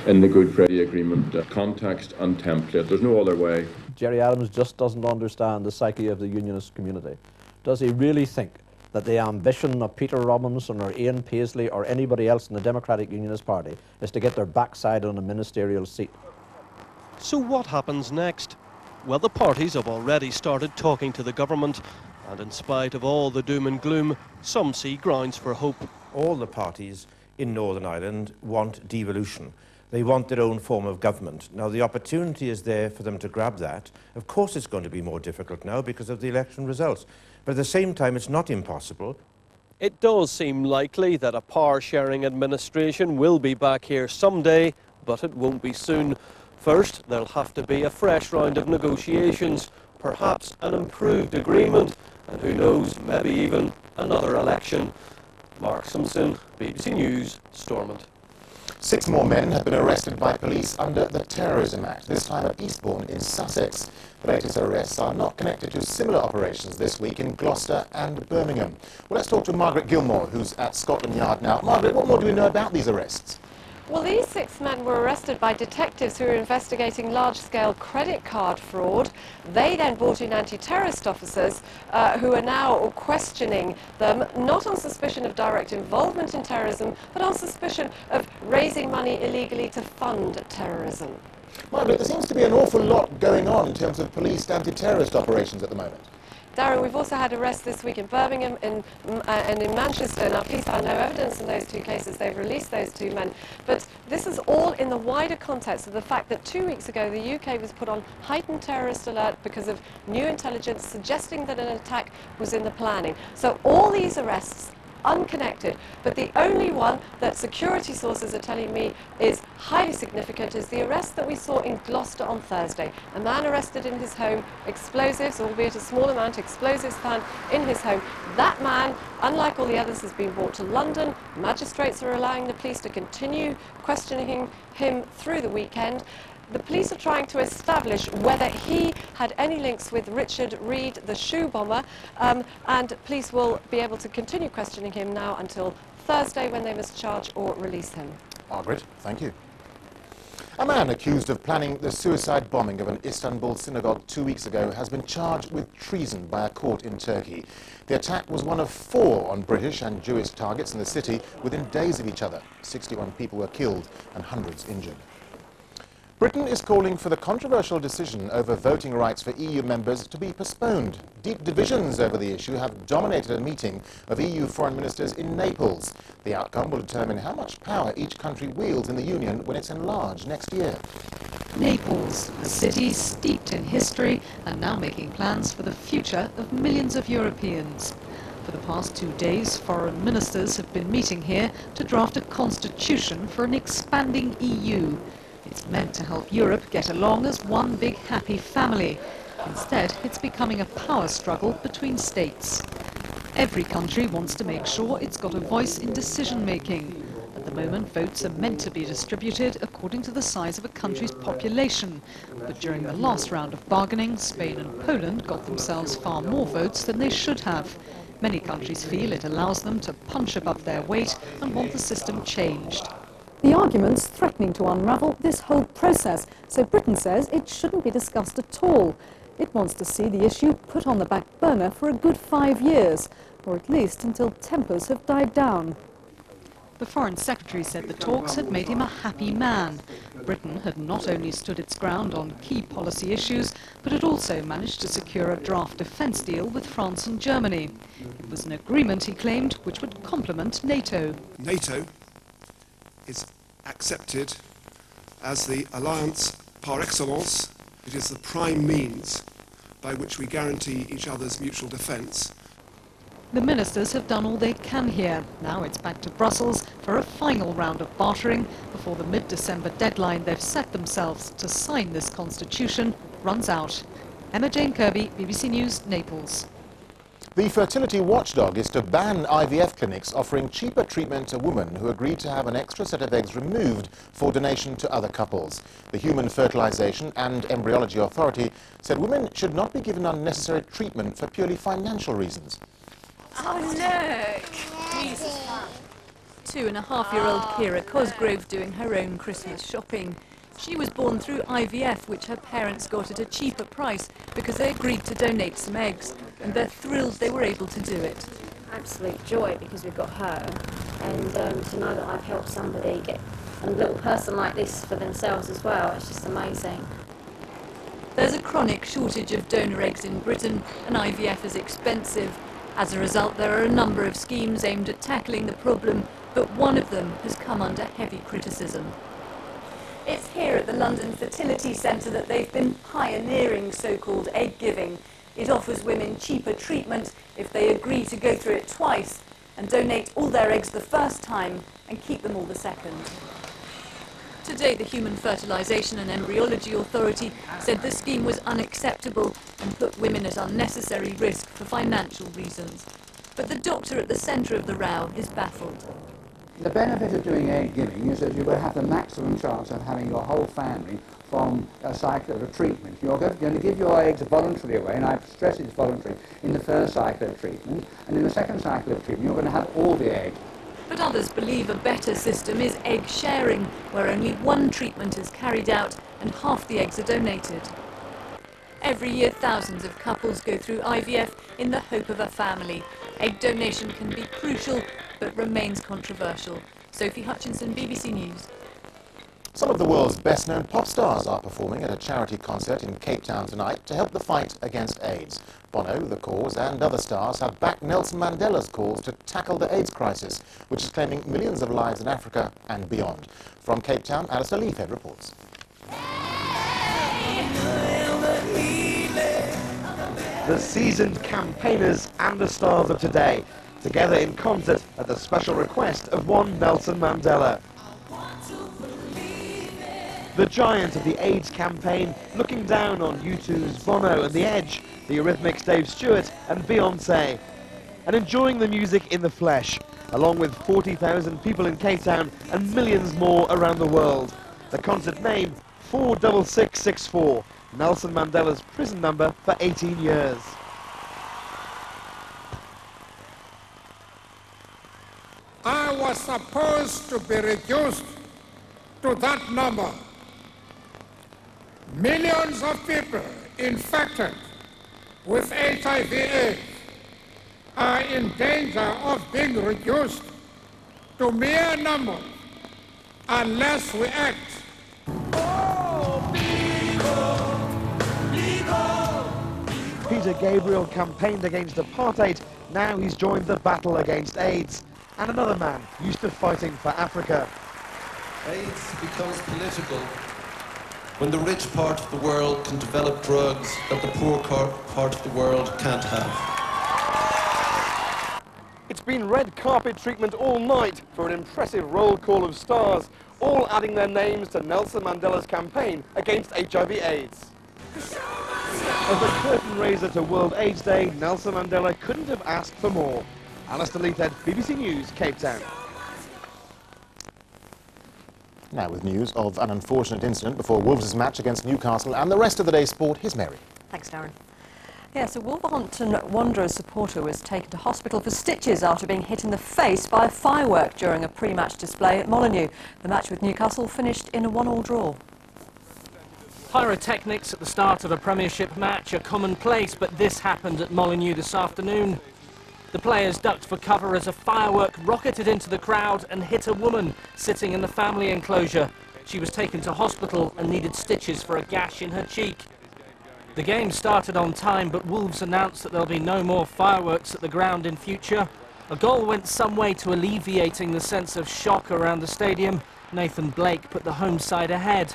in the Good Friday Agreement context and template. There's no other way. Gerry Adams just doesn't understand the psyche of the unionist community. Does he really think that the ambition of Peter Robinson or Ian Paisley or anybody else in the Democratic Unionist Party is to get their backside on a ministerial seat? So what happens next? Well, the parties have already started talking to the government, and in spite of all the doom and gloom, some see grounds for hope. All the parties in Northern Ireland want devolution. They want their own form of government. Now, the opportunity is there for them to grab that. Of course it's going to be more difficult now because of the election results. But at the same time, it's not impossible. It does seem likely that a power-sharing administration will be back here someday, but it won't be soon. First, there'll have to be a fresh round of negotiations, perhaps an improved agreement, and who knows, maybe even another election. Mark Simpson, BBC News, Stormont. 6 more men have been arrested by police under the Terrorism Act, this time at Eastbourne in Sussex. The latest arrests are not connected to similar operations this week in Gloucester and Birmingham. Well, let's talk to Margaret Gilmore, who's at Scotland Yard now. Margaret, what more do we know about these arrests? Well, these 6 men were arrested by detectives who were investigating large-scale credit card fraud. They then brought in anti-terrorist officers who are now questioning them, not on suspicion of direct involvement in terrorism, but on suspicion of raising money illegally to fund terrorism. Margaret, there seems to be an awful lot going on in terms of police anti-terrorist operations at the moment. Darren, we've also had arrests this week in Birmingham and in Manchester. Now, police found no evidence in those 2 cases. They've released those 2 men. But this is all in the wider context of the fact that 2 weeks ago the UK was put on heightened terrorist alert because of new intelligence suggesting that an attack was in the planning. So all these arrests unconnected, but the only one that security sources are telling me is highly significant is the arrest that we saw in Gloucester on Thursday. A man arrested in his home, explosives, albeit a small amount, explosives found in his home. That man, unlike all the others, has been brought to London. Magistrates are allowing the police to continue questioning him through the weekend. The police are trying to establish whether he had any links with Richard Reid, the shoe bomber, and police will be able to continue questioning him now until Thursday when they must charge or release him. Margaret, thank you. A man accused of planning the suicide bombing of an Istanbul synagogue 2 weeks ago has been charged with treason by a court in Turkey. The attack was one of 4 on British and Jewish targets in the city within days of each other. 61 people were killed and hundreds injured. Britain is calling for the controversial decision over voting rights for EU members to be postponed. Deep divisions over the issue have dominated a meeting of EU foreign ministers in Naples. The outcome will determine how much power each country wields in the Union when it's enlarged next year. Naples, a city steeped in history and now making plans for the future of millions of Europeans. For the past 2 days, foreign ministers have been meeting here to draft a constitution for an expanding EU. It's meant to help Europe get along as one big happy family. Instead, it's becoming a power struggle between states. Every country wants to make sure it's got a voice in decision-making. At the moment, votes are meant to be distributed according to the size of a country's population. But during the last round of bargaining, Spain and Poland got themselves far more votes than they should have. Many countries feel it allows them to punch above their weight and want the system changed. The argument's threatening to unravel this whole process, so Britain says it shouldn't be discussed at all. It wants to see the issue put on the back burner for a good 5 years, or at least until tempers have died down. The Foreign Secretary said the talks had made him a happy man. Britain had not only stood its ground on key policy issues, but had also managed to secure a draft defence deal with France and Germany. It was an agreement, he claimed, which would complement NATO. NATO is accepted as the alliance par excellence. It is the prime means by which we guarantee each other's mutual defence. The ministers have done all they can here. Now it's back to Brussels for a final round of bartering before the mid-December deadline they've set themselves to sign this constitution runs out. Emma Jane Kirby, BBC News, Naples. The fertility watchdog is to ban IVF clinics offering cheaper treatment to women who agreed to have an extra set of eggs removed for donation to other couples. The Human Fertilization and Embryology Authority said women should not be given unnecessary treatment for purely financial reasons. Oh, look! 2.5-year-old Kira Cosgrove doing her own Christmas shopping. She was born through IVF, which her parents got at a cheaper price because they agreed to donate some eggs, and they're thrilled they were able to do it. Absolute joy because we've got her, and to know that I've helped somebody get a little person like this for themselves as well, it's just amazing. There's a chronic shortage of donor eggs in Britain, and IVF is expensive. As a result, there are a number of schemes aimed at tackling the problem, but one of them has come under heavy criticism. It's here at the London Fertility Centre that they've been pioneering so-called egg giving. It offers women cheaper treatment if they agree to go through it twice and donate all their eggs the first time and keep them all the second. Today, the Human Fertilisation and Embryology Authority said the scheme was unacceptable and put women at unnecessary risk for financial reasons. But the doctor at the centre of the row is baffled. The benefit of doing egg giving is that you will have the maximum chance of having your whole family from a cycle of treatment. You're going to give your eggs voluntarily away, and I stress it's voluntary, in the first cycle of treatment, and in the second cycle of treatment you're going to have all the eggs. But others believe a better system is egg sharing, where only one treatment is carried out and half the eggs are donated. Every year, thousands of couples go through IVF in the hope of a family. Egg donation can be crucial, but remains controversial. Sophie Hutchinson, BBC News. Some of the world's best-known pop stars are performing at a charity concert in Cape Town tonight to help the fight against AIDS. Bono, The Cause and other stars have backed Nelson Mandela's calls to tackle the AIDS crisis, which is claiming millions of lives in Africa and beyond. From Cape Town, Alistair Leafhead reports. The seasoned campaigners and the stars of today, together in concert at the special request of one Nelson Mandela. The giant of the AIDS campaign looking down on U2's Bono and The Edge, the Eurythmics' Dave Stewart and Beyoncé, and enjoying the music in the flesh, along with 40,000 people in Cape Town and millions more around the world. The concert name, 46664, Nelson Mandela's prison number for 18 years. I was supposed to be reduced to that number. Millions of people infected with HIV/AIDS are in danger of being reduced to mere numbers unless we act. Peter Gabriel campaigned against apartheid. Now he's joined the battle against AIDS. And another man used to fighting for Africa. AIDS becomes political when the rich part of the world can develop drugs that the poor part of the world can't have. It's been red carpet treatment all night for an impressive roll call of stars, all adding their names to Nelson Mandela's campaign against HIV/AIDS. As a curtain raiser to World AIDS Day, Nelson Mandela couldn't have asked for more. Alistair Leafhead, BBC News, Cape Town. Now with news of an unfortunate incident before Wolves' match against Newcastle and the rest of the day's sport, here's Mary. Thanks, Darren. Yes, a Wolverhampton Wanderers supporter was taken to hospital for stitches after being hit in the face by a firework during a pre-match display at Molineux. The match with Newcastle finished in a 1-1 draw. Pyrotechnics at the start of a Premiership match are commonplace, but this happened at Molineux this afternoon. The players ducked for cover as a firework rocketed into the crowd and hit a woman sitting in the family enclosure. She was taken to hospital and needed stitches for a gash in her cheek. The game started on time, but Wolves announced that there'll be no more fireworks at the ground in future. A goal went some way to alleviating the sense of shock around the stadium. Nathan Blake put the home side ahead.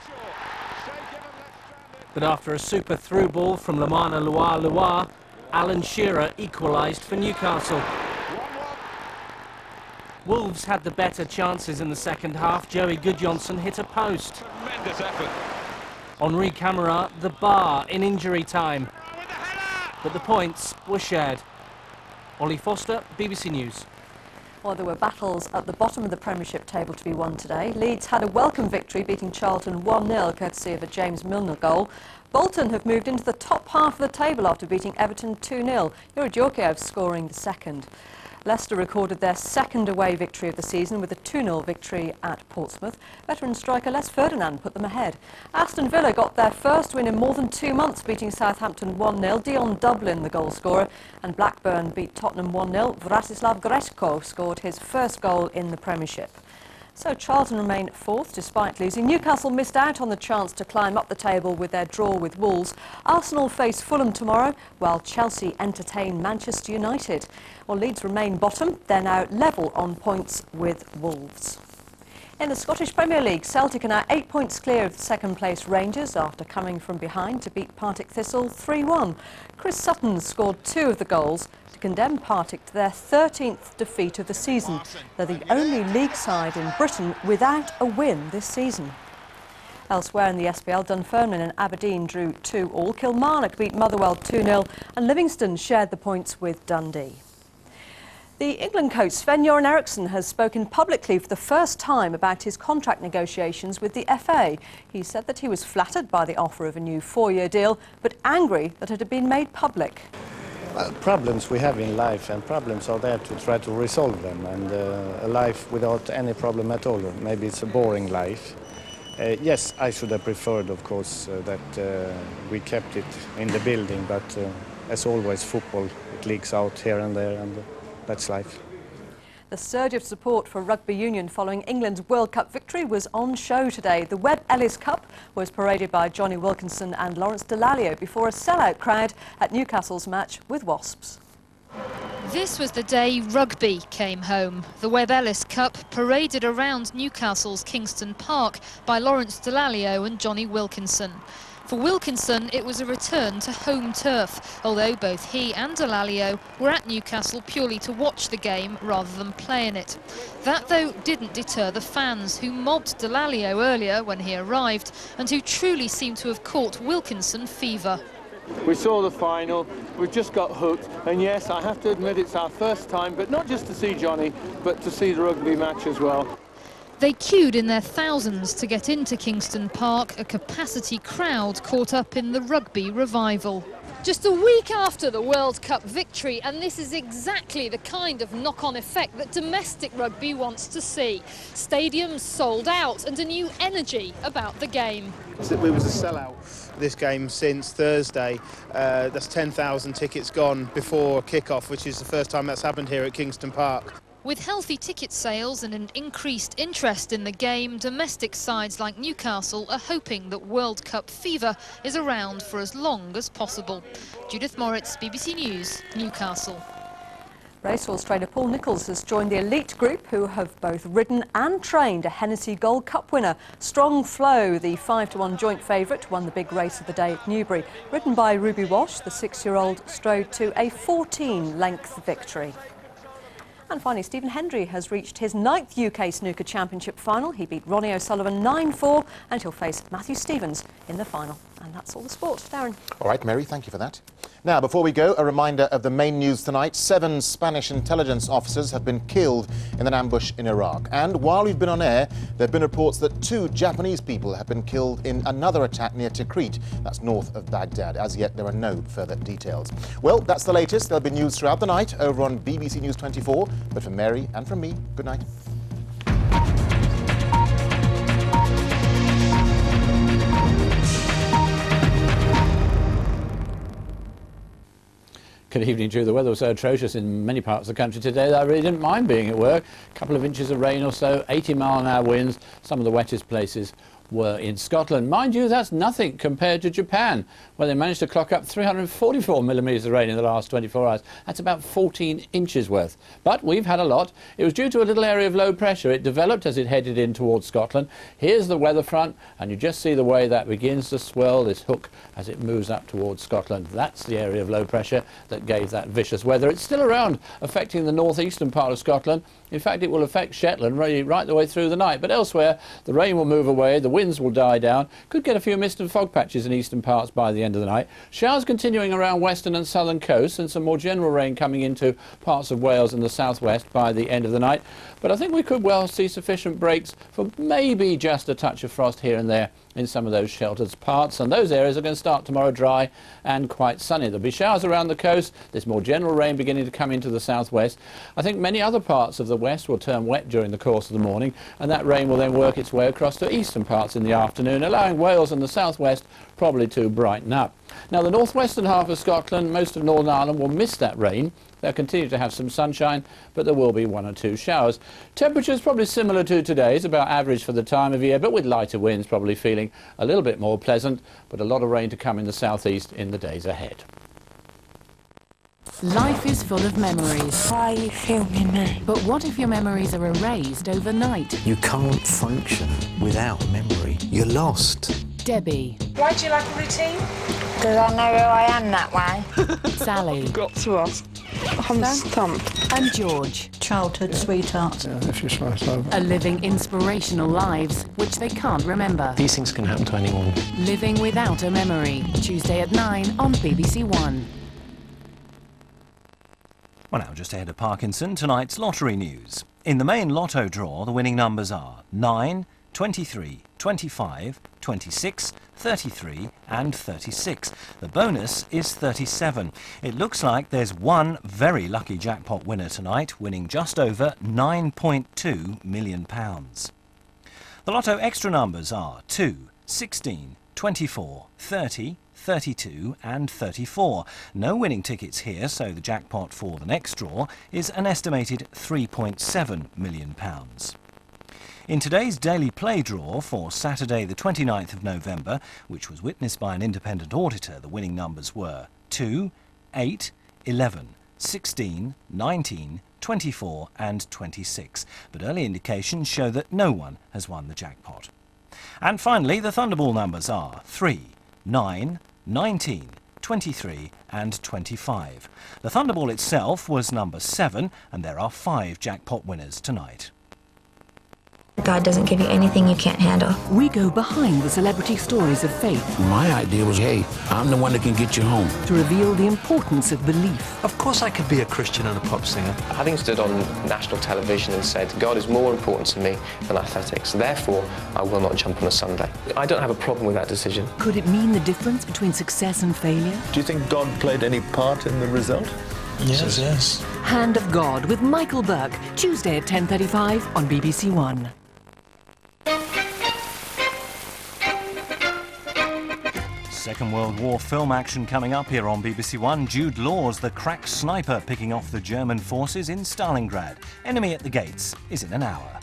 But after a super through ball from Lamana Loire, Alan Shearer equalised for Newcastle. Wolves had the better chances in the second half. Joey Goodjohnson hit a post. Tremendous effort. Henri Camara, the bar in injury time. But the points were shared. Ollie Foster, BBC News. Well, there were battles at the bottom of the Premiership table to be won today. Leeds had a welcome victory, beating Charlton 1-0, courtesy of a James Milner goal. Bolton have moved into the top half of the table after beating Everton 2-0. Yuri Djorkaeff scoring the second. Leicester recorded their second away victory of the season with a 2-0 victory at Portsmouth. Veteran striker Les Ferdinand put them ahead. Aston Villa got their first win in more than 2 months, beating Southampton 1-0. Dion Dublin, the goal scorer, and Blackburn beat Tottenham 1-0. Vratislav Greshko scored his first goal in the Premiership. So Charlton remain fourth despite losing. Newcastle missed out on the chance to climb up the table with their draw with Wolves. Arsenal face Fulham tomorrow, while Chelsea entertain Manchester United. Well, Leeds remain bottom. They're now level on points with Wolves. In the Scottish Premier League, Celtic are now 8 points clear of the second-place Rangers after coming from behind to beat Partick Thistle 3-1. Chris Sutton scored 2 of the goals to condemn Partick to their 13th defeat of the season. They're the only league side in Britain without a win this season. Elsewhere in the SPL, Dunfermline and Aberdeen drew 2-2. Kilmarnock beat Motherwell 2-0 and Livingston shared the points with Dundee. The England coach Sven-Göran Eriksson has spoken publicly for the first time about his contract negotiations with the FA. He said that he was flattered by the offer of a new 4-year deal, but angry that it had been made public. Well, problems we have in life, and problems are there to try to resolve them, and a life without any problem at all, maybe it's a boring life. Yes, I should have preferred, of course, that we kept it in the building, but as always, football, it leaks out here and there, and that's life. The surge of support for rugby union following England's World Cup victory was on show today. The Webb Ellis Cup was paraded by Johnny Wilkinson and Lawrence Dallaglio before a sellout crowd at Newcastle's match with Wasps. This was the day rugby came home. The Webb Ellis Cup paraded around Newcastle's Kingston Park by Lawrence Dallaglio and Johnny Wilkinson. For Wilkinson, it was a return to home turf, although both he and Dallaglio were at Newcastle purely to watch the game rather than play in it. That, though, didn't deter the fans, who mobbed Dallaglio earlier when he arrived, and who truly seemed to have caught Wilkinson fever. We saw the final, we've just got hooked, and yes, I have to admit it's our first time, but not just to see Johnny, but to see the rugby match as well. They queued in their thousands to get into Kingston Park, a capacity crowd caught up in the rugby revival. Just a week after the World Cup victory, and this is exactly the kind of knock-on effect that domestic rugby wants to see. Stadiums sold out and a new energy about the game. We was a sellout this game since Thursday. That's 10,000 tickets gone before kick-off, which is the first time that's happened here at Kingston Park. With healthy ticket sales and an increased interest in the game, domestic sides like Newcastle are hoping that World Cup fever is around for as long as possible. Judith Moritz, BBC News, Newcastle. Racehorse trainer Paul Nicholls has joined the elite group who have both ridden and trained a Hennessy Gold Cup winner. Strong Flow, the 5-to-1 joint favourite, won the big race of the day at Newbury. Ridden by Ruby Walsh, the 6-year-old strode to a 14-length victory. And finally, Stephen Hendry has reached his 9th UK Snooker Championship final. He beat Ronnie O'Sullivan 9-4 and he'll face Matthew Stevens in the final. And that's all the sport. Darren. All right, Mary, thank you for that. Now, before we go, a reminder of the main news tonight. 7 Spanish intelligence officers have been killed in an ambush in Iraq. And while we've been on air, there have been reports that 2 Japanese people have been killed in another attack near Tikrit, that's north of Baghdad. As yet, there are no further details. Well, that's the latest. There'll be news throughout the night over on BBC News 24. But from Mary and from me, good night. Good evening to you. The weather was so atrocious in many parts of the country today that I really didn't mind being at work. A couple of inches of rain or so, 80-mile-an-hour winds, some of the wettest places were in Scotland. Mind you, that's nothing compared to Japan, where they managed to clock up 344 millimetres of rain in the last 24 hours. That's about 14 inches worth. But we've had a lot. It was due to a little area of low pressure. It developed as it headed in towards Scotland. Here's the weather front, and you just see the way that begins to swirl this hook as it moves up towards Scotland. That's the area of low pressure that gave that vicious weather. It's still around, affecting the northeastern part of Scotland. In fact, it will affect Shetland really right the way through the night. But elsewhere, the rain will move away, the winds will die down. Could get a few mist and fog patches in eastern parts by the end of the night. Showers continuing around western and southern coasts, and some more general rain coming into parts of Wales and the southwest by the end of the night. But I think we could well see sufficient breaks for maybe just a touch of frost here and there in some of those sheltered parts, and those areas are going to start tomorrow dry and quite sunny. There'll be showers around the coast. There's more general rain beginning to come into the southwest. I think many other parts of the west will turn wet during the course of the morning, and that rain will then work its way across to eastern parts in the afternoon, allowing Wales and the southwest probably to brighten up. Now, the northwestern half of Scotland, most of Northern Ireland, will miss that rain. They'll continue to have some sunshine, but there will be 1 or 2 showers. Temperatures probably similar to today's, about average for the time of year, but with lighter winds, probably feeling a little bit more pleasant, but a lot of rain to come in the southeast in the days ahead. Life is full of memories. Why are you filming me? But what if your memories are erased overnight? You can't function without memory. You're lost. Debbie. Why do you like a routine? Because I know who I am that way. Sally. Got to ask. I'm stumped. And George. Childhood sweetheart. Yeah, that's just right. Are living inspirational lives which they can't remember. These things can happen to anyone. Living without a memory. Tuesday at 9 on BBC One. Well, now, just ahead of Parkinson, tonight's lottery news. In the main lotto draw, the winning numbers are 9, 23, 25, 26, 33 and 36. The bonus is 37. It looks like there's one very lucky jackpot winner tonight, winning just over £9.2 million. The lotto extra numbers are 2, 16, 24, 30, 32 and 34. No winning tickets here, so the jackpot for the next draw is an estimated £3.7 million. In today's Daily Play draw for Saturday the 29th of November, which was witnessed by an independent auditor, the winning numbers were 2, 8, 11, 16, 19, 24 and 26. But early indications show that no one has won the jackpot. And finally, the Thunderball numbers are 3, 9, 19, 23 and 25. The Thunderball itself was number 7, and there are 5 jackpot winners tonight. God doesn't give you anything you can't handle. We go behind the celebrity stories of faith My idea was, hey, I'm the one that can get you home. to reveal the importance of belief. Of course I could be a Christian and a pop singer. Having stood on national television and said, God is more important to me than athletics, therefore I will not jump on a Sunday. I don't have a problem with that decision. Could it mean the difference between success and failure? Do you think God played any part in the result? Yes. Hand of God with Michael Burke, Tuesday at 10:35 on BBC One. Second World War film action coming up here on BBC One. Jude Law's the crack sniper picking off the German forces in Stalingrad. Enemy at the gates is in an hour.